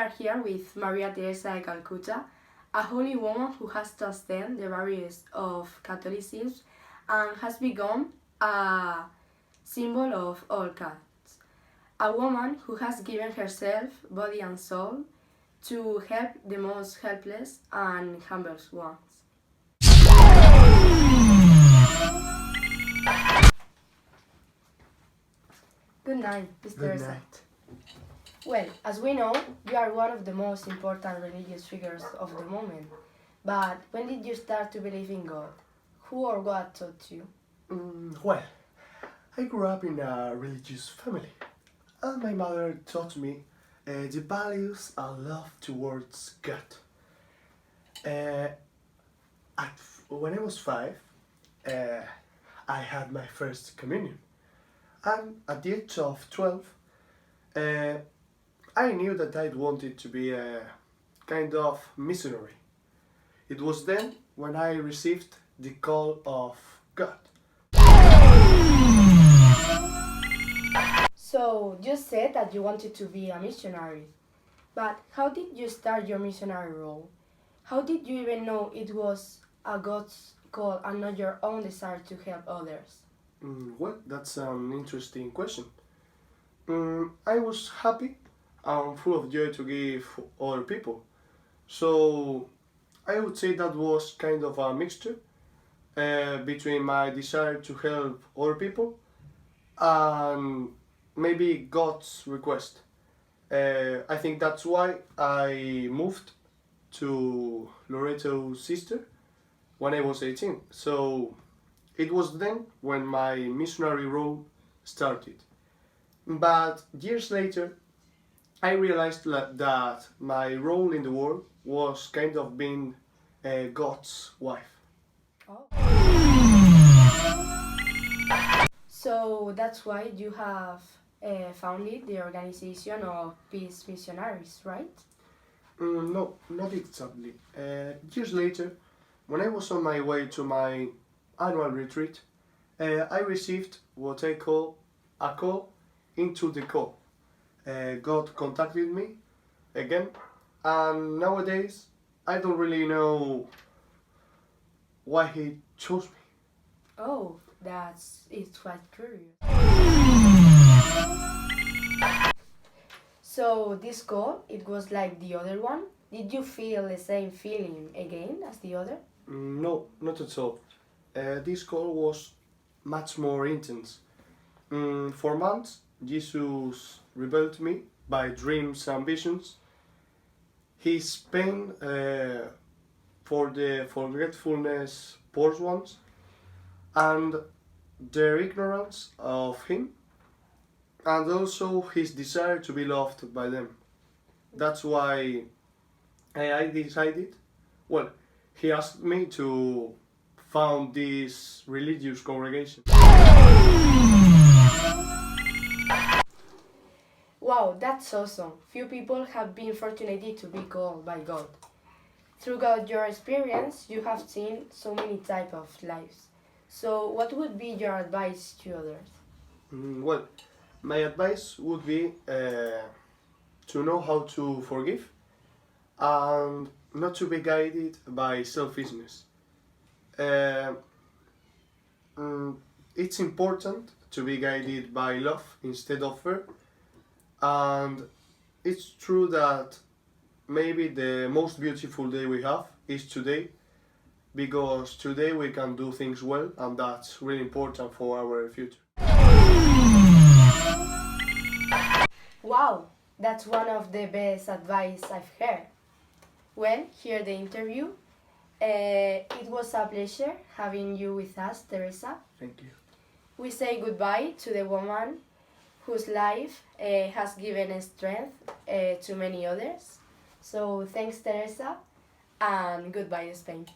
are here with Maria Teresa de Calcutta, a holy woman who has transcended the barriers of Catholicism and has become a symbol of all cats. A woman who has given herself, body and soul, to help the most helpless and humble ones. Good night, Miss Good Teresa. night. Well, as we know, you are one of the most important religious figures of the moment. But when did you start to believe in God? Who or what taught you? Well, I grew up in a religious family, and my mother taught me the values and love towards God. Uh, when I was 5, uh, I had my first communion, and at the age of 12, uh, I knew that I wanted to be a kind of missionary. It was then when I received the call of God. So, you said that you wanted to be a missionary. But how did you start your missionary role? How did you even know it was a God's call and not your own desire to help others? Well, that's an interesting question. I was happy and full of joy to give other people. So I would say that was kind of a mixture between my desire to help other people and maybe God's request. I think that's why I moved to Loreto's sister when I was 18. So it was then when my missionary role started. But years later, I realized that my role in the world was kind of being God's wife. Oh. So that's why you have founded the organization of Peace Missionaries, right? No, not exactly. Years later, when I was on my way to my annual retreat, I received what I call a call into the call. God contacted me again, and nowadays I don't really know why He chose me. Oh, it's quite curious. So this call, it was like the other one. Did you feel the same feeling again as the other? No, not at all. This call was much more intense. For months, Jesus revealed me by dreams and visions. His pain for the forgetfulness poor ones and their ignorance of him, and also his desire to be loved by them. That's why I decided, well, he asked me to found this religious congregation. Wow, that's awesome. Few people have been fortunate to be called by God. Throughout your experience, you have seen so many types of lives. So what would be your advice to others? Well, my advice would be to know how to forgive and not to be guided by selfishness. Uh, mm, it's important to be guided by love instead of fear, and it's true that maybe the most beautiful day we have is today because today we can do things well, and that's really important for our future. Wow, that's one of the best advice I've heard. Well, here the interview. It was a pleasure having you with us, Teresa. Thank you. We say goodbye to the woman whose life has given strength to many others. So thanks, Teresa, and goodbye, Spain.